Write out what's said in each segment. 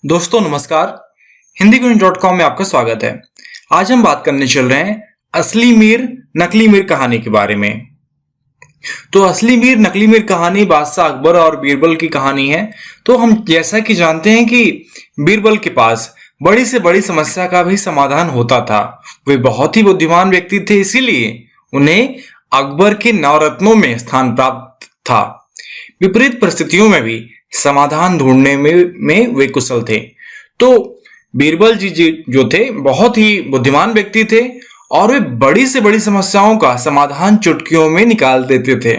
दोस्तों नमस्कार, हिंदीगुंज.com में आपका स्वागत है। आज हम बात करने चल रहे हैं असली मीर नकली मीर कहानी के बारे में। तो असली मीर नकली मीर कहानी बादशाह अकबर और बीरबल की कहानी है। तो हम जैसा कि जानते हैं कि बीरबल के पास बड़ी से बड़ी समस्या का भी समाधान होता था। वे बहुत ही बुद्धिमान व्यक्ति थे, इसीलिए उन्हें अकबर के नवरत्नों में स्थान प्राप्त था। विपरीत परिस्थितियों में भी समाधान ढूंढने में वे कुशल थे। तो बीरबल जी जो थे बहुत ही बुद्धिमान व्यक्ति थे और वे बड़ी से बड़ी समस्याओं का समाधान चुटकियों में निकाल देते थे।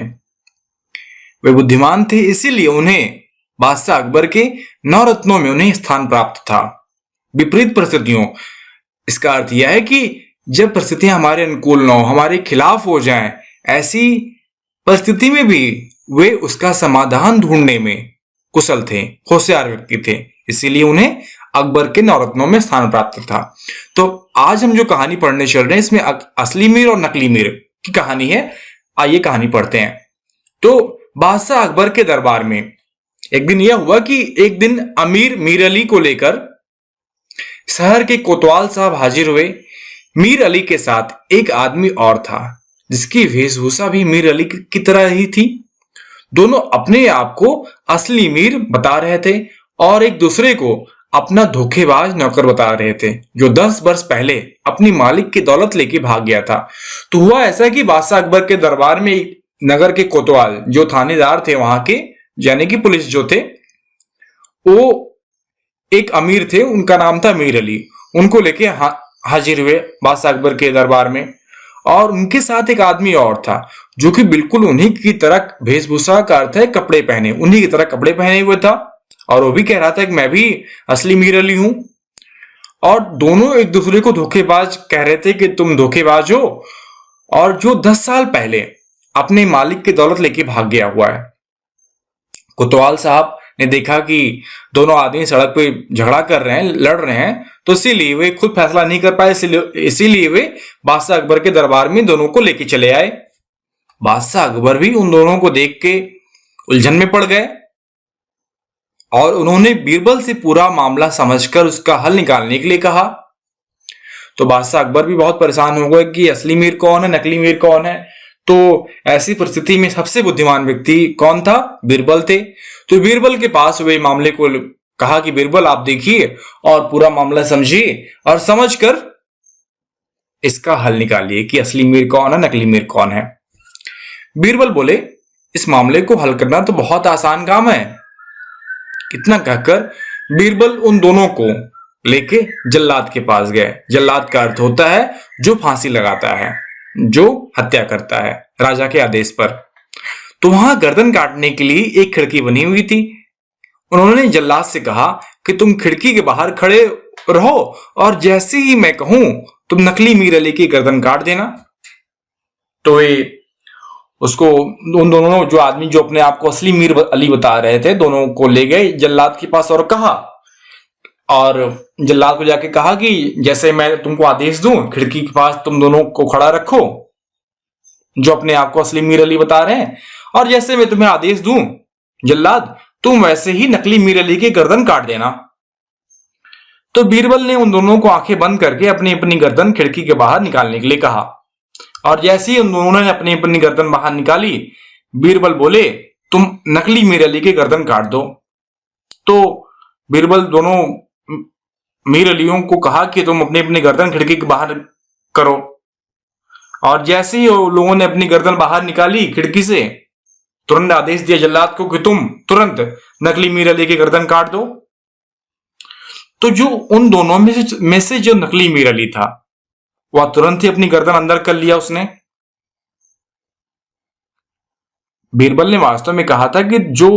वे बुद्धिमान थे, इसीलिए उन्हें बादशाह अकबर के नवरत्नों में उन्हें स्थान प्राप्त था। विपरीत परिस्थितियों, इसका अर्थ यह है कि जब परिस्थितियां हमारे अनुकूल न हो, हमारे खिलाफ हो जाएं, ऐसी परिस्थिति में भी वे उसका समाधान ढूंढने में कुशल थे, होशियार व्यक्ति थे, इसीलिए उन्हें अकबर के नवरत्नों में स्थान प्राप्त था। तो आज हम जो कहानी पढ़ने चल रहे हैं इसमें असली मीर और नकली मीर की कहानी है। आइए कहानी पढ़ते हैं। तो बादशाह अकबर के दरबार में एक दिन यह हुआ कि एक दिन अमीर मीर अली को लेकर शहर के कोतवाल साहब हाजिर हुए। मीर अली के साथ एक आदमी और था जिसकी वेशभूषा भी मीर अली की तरह ही थी। दोनों अपने आप को असली मीर बता रहे थे और एक दूसरे को अपना धोखेबाज नौकर बता रहे थे जो 10 वर्ष पहले अपनी मालिक की दौलत लेके भाग गया था। तो हुआ ऐसा कि बादशाह अकबर के दरबार में नगर के कोतवाल जो थानेदार थे वहां के, यानी कि पुलिस जो थे, वो एक अमीर थे, उनका नाम था मीर अली। उनको लेके हाजिर हुए बादशाह अकबर के दरबार में और उनके साथ एक आदमी और था जो कि बिल्कुल उन्हीं की तरह वेशभूषा का अर्थ है कपड़े पहने, उन्हीं की तरह कपड़े पहने हुए था और वो भी कह रहा था कि मैं भी असली मीर अली हूं। और दोनों एक दूसरे को धोखेबाज कह रहे थे कि तुम धोखेबाज हो और जो 10 साल पहले अपने मालिक की दौलत लेके भाग गया हुआ है। कोतवाल साहब ने देखा कि दोनों आदमी सड़क पे झगड़ा कर रहे हैं, लड़ रहे हैं, तो इसीलिए वे खुद फैसला नहीं कर पाए, इसीलिए वे बादशाह अकबर के दरबार में दोनों को लेके चले आए। बादशाह अकबर भी उन दोनों को देख के उलझन में पड़ गए और उन्होंने बीरबल से पूरा मामला समझकर उसका हल निकालने के लिए कहा। तो बादशाह अकबर भी बहुत परेशान हो गए कि असली मीर कौन है, नकली मीर कौन है। तो ऐसी परिस्थिति में सबसे बुद्धिमान व्यक्ति कौन था? बीरबल थे। तो बीरबल के पास वे मामले को कहा कि बीरबल आप देखिए और पूरा मामला समझिए और समझकर इसका हल निकालिए कि असली मीर कौन है, नकली मीर कौन है। बीरबल बोले, इस मामले को हल करना तो बहुत आसान काम है। इतना कहकर बीरबल उन दोनों को लेके जल्लाद के पास गए। जल्लाद का अर्थ होता है जो फांसी लगाता है, जो हत्या करता है राजा के आदेश पर। तो वहां गर्दन काटने के लिए एक खिड़की बनी हुई थी। उन्होंने जल्लाद से कहा कि तुम खिड़की के बाहर खड़े रहो और जैसे ही मैं कहूं तुम नकली मीर अली की गर्दन काट देना। तो वे उसको, उन दोनों जो आदमी जो अपने आप को असली मीर अली बता रहे थे, दोनों को ले गए जल्लाद के पास और कहा, और जल्लाद को जाके कहा कि जैसे मैं तुमको आदेश दूं खिड़की के पास तुम दोनों को खड़ा रखो जो अपने आप को असली मीर अली बता रहे हैं, और जैसे मैं तुम्हें आदेश दूं जल्लाद तुम वैसे ही नकली मीर अली की गर्दन काट देना। तो बीरबल ने उन दोनों को आंखें बंद करके अपनी अपनी गर्दन खिड़की के बाहर निकालने के लिए कहा और जैसे ही उन दोनों ने अपनी अपनी गर्दन बाहर निकाली, बीरबल बोले तुम नकली मीर अली की गर्दन काट दो। तो बीरबल दोनों मीर अलियों को कहा कि तुम अपनी अपनी गर्दन खिड़की के बाहर करो, और जैसे ही लोगों ने अपनी गर्दन बाहर निकाली खिड़की से, तुरंत आदेश दिया जल्लाद को कि तुम तुरंत नकली मीर अली की गर्दन काट दो। तो जो उन दोनों में से जो नकली मीर अली था वह तुरंत ही अपनी गर्दन अंदर कर लिया उसने। बीरबल ने वास्तव में कहा था कि जो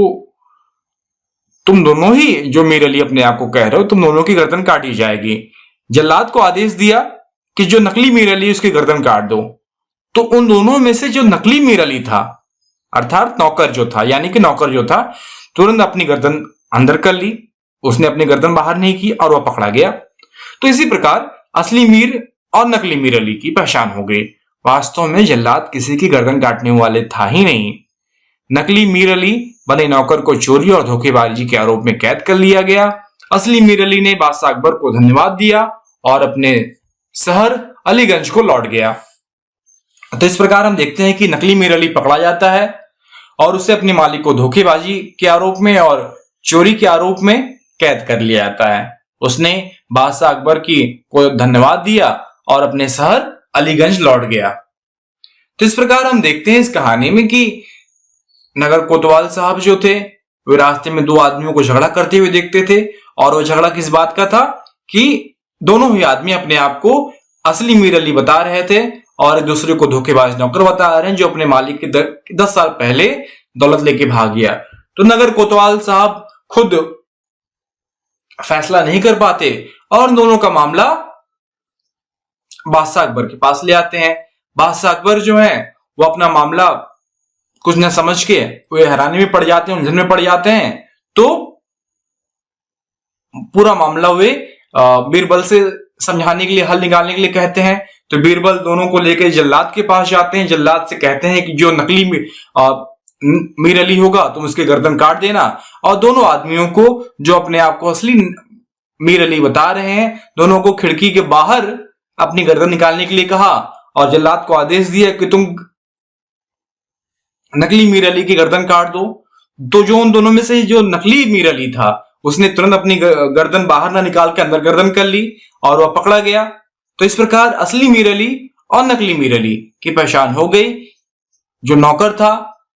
तुम दोनों ही जो मीर अली अपने आप को कह रहे हो, तुम दोनों की गर्दन काटी जाएगी। जल्लाद को आदेश दिया कि जो नकली मीर अली उसकी गर्दन काट दो। तो उन दोनों में से जो नकली मीर अली था, अर्थात नौकर जो था, यानी कि नौकर जो था, तुरंत अपनी गर्दन अंदर कर ली, उसने अपनी गर्दन बाहर नहीं की और वह पकड़ा गया। तो इसी प्रकार असली मीर और नकली मीर अली की पहचान हो गई वास्तव में जल्लाद किसी की गर्दन काटने वाले था ही नहीं। नकली मीर अली बने नौकर को चोरी और धोखेबाजी के आरोप में कैद कर लिया गया। असली मीर अली ने बादशाह अकबर को धन्यवाद दिया और अपने शहर अलीगंज को लौट गया। तो इस प्रकार हम देखते हैं कि नकली मीर अली पकड़ा जाता है और उसे अपने मालिक को धोखेबाजी के आरोप में और चोरी के आरोप में कैद कर लिया जाता है। उसने बादशाह अकबर को धन्यवाद दिया और अपने शहर अलीगंज लौट गया। तो इस प्रकार हम देखते हैं इस कहानी में कि नगर कोतवाल साहब जो थे वे रास्ते में दो आदमियों को झगड़ा करते हुए देखते थे और वो झगड़ा किस बात का था कि दोनों ही आदमी अपने आप को असली मीर अली बता रहे थे और एक दूसरे को धोखेबाज नौकर बता रहे हैं जो अपने मालिक के 10 साल पहले दौलत लेके भाग गया। तो नगर कोतवाल साहब खुद फैसला नहीं कर पाते और दोनों का मामला बादशाह अकबर के पास ले आते हैं। बादशाह अकबर जो है वो अपना मामला कुछ न समझ के वे हैरानी में पड़ जाते हैं, उलझन में पड़ जाते हैं। तो पूरा मामला वे बीरबल से समझाने के लिए, हल निकालने के लिए कहते हैं। तो बीरबल दोनों को लेकर जल्लाद के पास जाते हैं। जल्लाद से कहते हैं कि जो नकली मीर अली होगा तुम उसके गर्दन काट देना। और दोनों आदमियों को जो अपने आप को असली मीर अली बता रहे हैं दोनों को खिड़की के बाहर अपनी गर्दन निकालने के लिए कहा और जल्लाद को आदेश दिया कि तुम नकली मीर अली की गर्दन काट दो। तो जो उन दोनों में से जो नकली मीर अली था उसने तुरंत अपनी गर्दन बाहर ना निकाल के अंदर गर्दन कर ली और वह पकड़ा गया। तो इस प्रकार असली मीर अली और नकली मीर अली की पहचान हो गई। जो नौकर था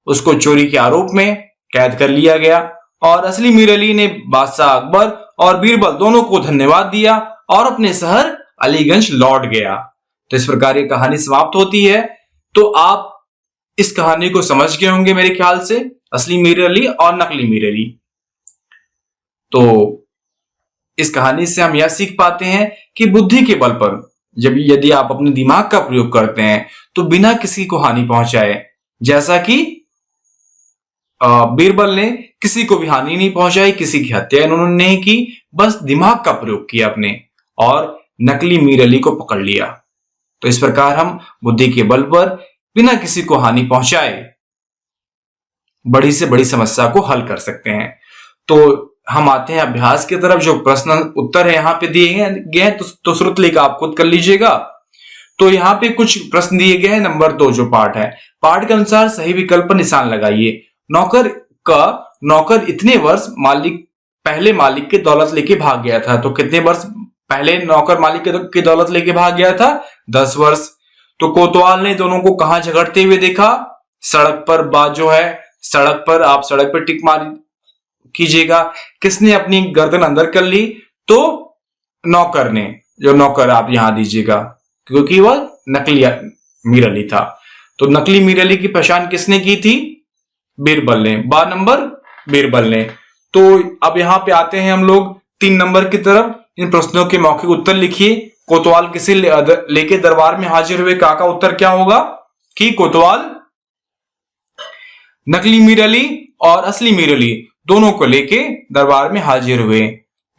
उसको चोरी के आरोप में कैद कर लिया गया और असली मीर अली ने बादशाह अकबर और बीरबल दोनों को धन्यवाद दिया और अपने शहर अलीगंज लौट गया। तो इस प्रकार ये कहानी समाप्त होती है। तो आप इस कहानी को समझ गए होंगे मेरे ख्याल से, असली मीर अली और नकली मीर अली। तो इस कहानी से हम यह सीख पाते हैं कि बुद्धि के बल पर यदि आप अपने दिमाग का प्रयोग करते हैं तो बिना किसी को हानि पहुंचाए, जैसा कि बीरबल ने किसी को भी हानि नहीं पहुंचाई, किसी की हत्या उन्होंने नहीं की, बस दिमाग का प्रयोग किया अपने और नकली मीर अली को पकड़ लिया। तो इस प्रकार हम बुद्धि के बल पर बिना किसी को हानि पहुंचाए बड़ी से बड़ी समस्या को हल कर सकते हैं। तो हम आते हैं अभ्यास की तरफ। जो प्रश्न उत्तर है यहाँ पे दिए गए हैं तो श्रुत लेकर आप खुद कर लीजिएगा। तो यहाँ पे कुछ प्रश्न दिए गए हैं। नंबर 2 जो पाठ है, पाठ के अनुसार सही विकल्प पर निशान लगाइए। नौकर इतने वर्ष पहले मालिक की दौलत लेके भाग गया था। तो कितने वर्ष पहले नौकर मालिक की दौलत लेके भाग गया था? 10 वर्ष। तो कोतवाल ने दोनों को कहां झगड़ते हुए देखा? सड़क पर। बात जो है सड़क पर, आप सड़क पर टिक मार कीजिएगा। किसने अपनी गर्दन अंदर कर ली? तो नौकर ने। जो नौकर आप यहां दीजिएगा क्योंकि वह नकली मीर अली था। तो नकली मीर अली की पहचान किसने की थी? बीरबल ने। नंबर बीरबल ने। तो अब यहां पे आते हैं हम लोग 3 नंबर की तरफ। इन प्रश्नों के मौखिक उत्तर लिखिए। कोतवाल किसे लेके दरबार में हाजिर हुए? का उत्तर क्या होगा कि कोतवाल नकली मीर अली और असली मीर अली दोनों को लेके दरबार में हाजिर हुए।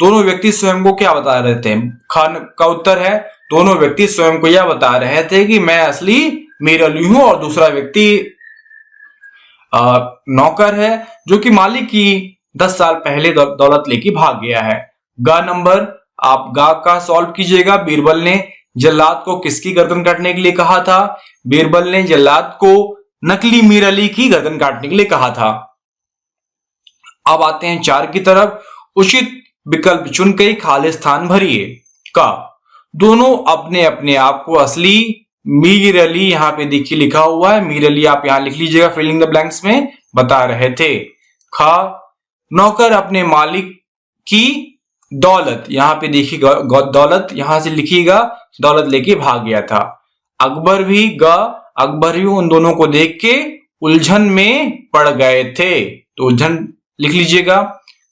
दोनों व्यक्ति स्वयं को क्या बता रहे थे? खान का उत्तर है दोनों व्यक्ति स्वयं को यह बता रहे थे कि मैं असली मीर अली हूं और दूसरा व्यक्ति नौकर है जो कि मालिक की 10 साल पहले दौलत लेके भाग गया है। नंबर आप का सॉल्व कीजिएगा। बीरबल ने जल्लाद को किसकी गर्दन काटने के लिए कहा था? बीरबल ने जल्लाद को नकली मीर अली की गर्दन काटने के लिए कहा था। अब आते हैं 4 की तरफ। उचित विकल्प चुनकर खाली स्थान भरिए। दोनों अपने अपने आप को असली मीर अली, यहां पे देखिए लिखा हुआ है मीर अली, आप यहां लिख लीजिएगा फिलिंग द ब्लैंक्स में, बता रहे थे। नौकर अपने मालिक की दौलत, यहां पे देखिएगा दौलत, यहां से लिखिएगा दौलत लेके भाग गया था। अकबर भी उन दोनों को देख के उलझन में पड़ गए थे। तो उलझन लिख लीजिएगा।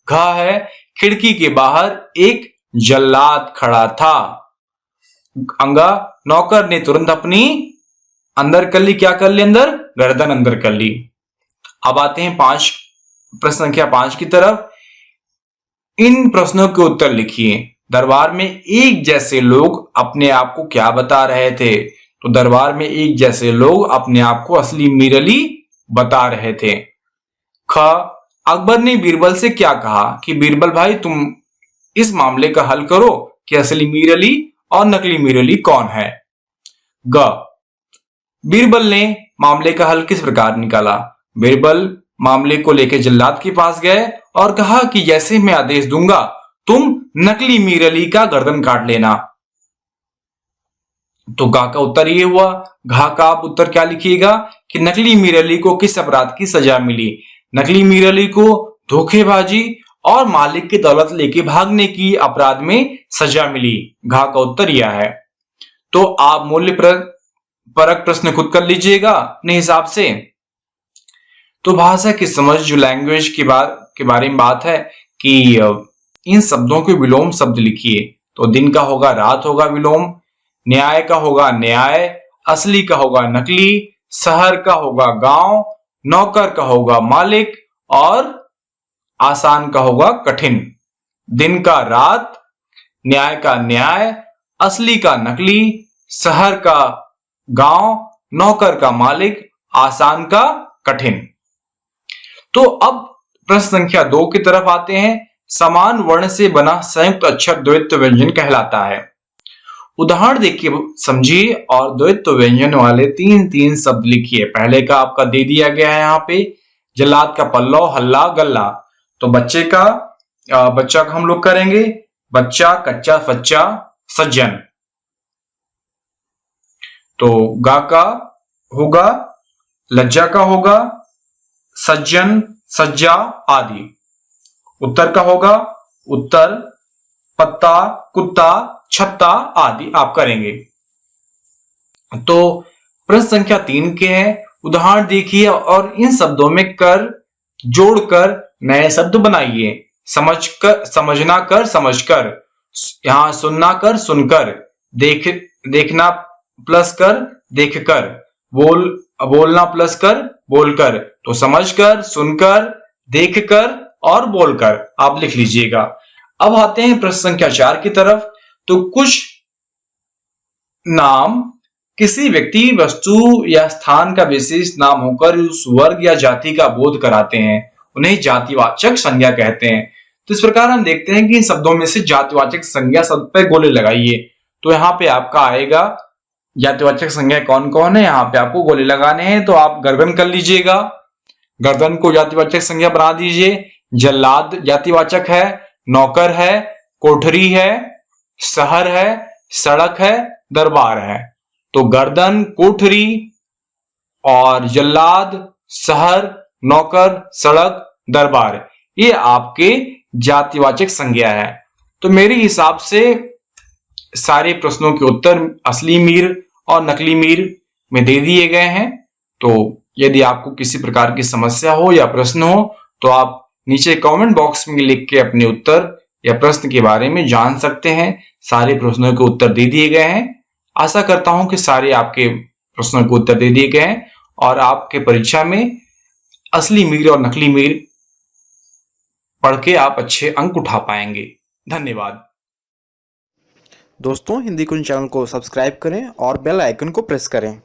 है खिड़की के बाहर एक जल्लाद खड़ा था। नौकर ने तुरंत अपनी अंदर कर ली, क्या कर ली? अंदर गर्दन अंदर कर ली। अब आते हैं प्रश्न संख्या 5 की तरफ। इन प्रश्नों के उत्तर लिखिए। दरबार में एक जैसे लोग अपने आप को क्या बता रहे थे? तो दरबार में एक जैसे लोग अपने आप को असली मीर अली बता रहे थे। ख, अकबर ने बीरबल से क्या कहा कि बीरबल भाई तुम इस मामले का हल करो कि असली मीर अली और नकली मीर अली कौन है। ग, बीरबल ने मामले का हल किस प्रकार निकाला। बीरबल मामले को लेकर जल्लाद के पास गए और कहा कि जैसे मैं आदेश दूंगा तुम नकली मीर अली का गर्दन काट लेना। तो गा का उत्तर ये हुआ। घा का आप उत्तर क्या लिखिएगा कि नकली मीर अली को किस अपराध की सजा मिली। नकली मीर अली को धोखेबाजी और मालिक की दौलत लेके भागने की अपराध में सजा मिली। घा का उत्तर यह है। तो आप मूल्य परक प्रश्न खुद कर लीजिएगा अपने हिसाब से। तो भाषा की समझ जो लैंग्वेज के बारे में बात है कि इन शब्दों के विलोम शब्द लिखिए। तो दिन का होगा रात होगा विलोम, न्याय का होगा न्याय, असली का होगा नकली, शहर का होगा गांव, नौकर का होगा मालिक और आसान का होगा कठिन। दिन का रात, न्याय का न्याय, असली का नकली, शहर का गांव, नौकर का मालिक, आसान का कठिन। तो अब प्रश्न संख्या 2 की तरफ आते हैं। समान वर्ण से बना संयुक्त अक्षर द्वैत व्यंजन कहलाता है। उदाहरण देखिए समझिए और द्वैत व्यंजन वाले 3 शब्द लिखिए। पहले का आपका दे दिया गया है यहाँ पे, जल्लाद का पल्लव, हल्ला, गल्ला। तो बच्चा का हम लोग करेंगे बच्चा, कच्चा, फच्चा, सज्जन। तो गा का होगा लज्जा का होगा सज्जन, सज्जा आदि। उत्तर का होगा उत्तर, पत्ता, कुत्ता, छत्ता आदि आप करेंगे। तो प्रश्न संख्या 3 के हैं। उदाहरण देखिए और इन शब्दों में कर जोड़कर नए शब्द बनाइए। समझना कर समझकर, यहां सुनना कर सुनकर, देखना प्लस कर देखकर, बोलना प्लस कर बोलकर। तो समझकर, सुनकर, देखकर और बोलकर आप लिख लीजिएगा। अब आते हैं प्रश्न संख्या 4 की तरफ। तो कुछ नाम किसी व्यक्ति, वस्तु या स्थान का विशेष नाम होकर उस वर्ग या जाति का बोध कराते हैं, उन्हें जातिवाचक संज्ञा कहते हैं। तो इस प्रकार हम देखते हैं कि इन शब्दों में से जातिवाचक संज्ञा शब्द पे गोले लगाइए। तो यहाँ पे आपका आएगा जातिवाचक संज्ञा कौन कौन है, यहाँ पे आपको गोले लगाने हैं। तो आप गर्दन कर लीजिएगा, गर्दन को जातिवाचक संज्ञा बना दीजिए। जल्लाद जातिवाचक है, नौकर है, कोठरी है, शहर है, सड़क है, दरबार है। तो गर्दन, कोठरी और जल्लाद, शहर, नौकर, सड़क, दरबार, ये आपके जातिवाचक संज्ञा है। तो मेरे हिसाब से सारे प्रश्नों के उत्तर असली मीर और नकली मीर में दे दिए गए हैं। तो यदि आपको किसी प्रकार की समस्या हो या प्रश्न हो तो आप नीचे कमेंट बॉक्स में लिख के अपने उत्तर या प्रश्न के बारे में जान सकते हैं। सारे प्रश्नों के उत्तर दे दिए गए हैं। आशा करता हूं कि सारे आपके प्रश्नों के उत्तर दे दिए गए हैं और आपके परीक्षा में असली मीर और नकली मीर पढ़ के आप अच्छे अंक उठा पाएंगे। धन्यवाद दोस्तों, हिंदी कुंज चैनल को सब्सक्राइब करें और बेल आइकन को प्रेस करें।